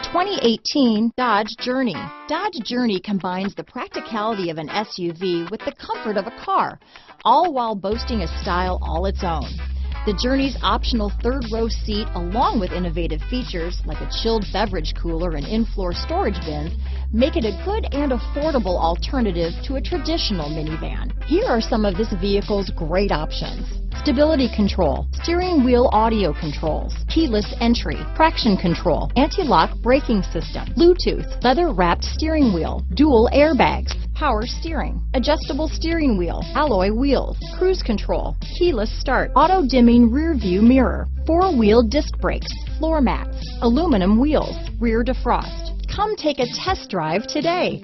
2018 Dodge Journey. Dodge Journey combines the practicality of an SUV with the comfort of a car, all while boasting a style all its own. The Journey's optional third-row seat, along with innovative features like a chilled beverage cooler and in-floor storage bins, make it a good and affordable alternative to a traditional minivan. Here are some of this vehicle's great options: stability control, steering wheel audio controls, keyless entry, traction control, anti-lock braking system, Bluetooth, leather-wrapped steering wheel, dual airbags, power steering, adjustable steering wheel, alloy wheels, cruise control, keyless start, auto-dimming rear view mirror, four-wheel disc brakes, floor mats, aluminum wheels, rear defrost. Come take a test drive today.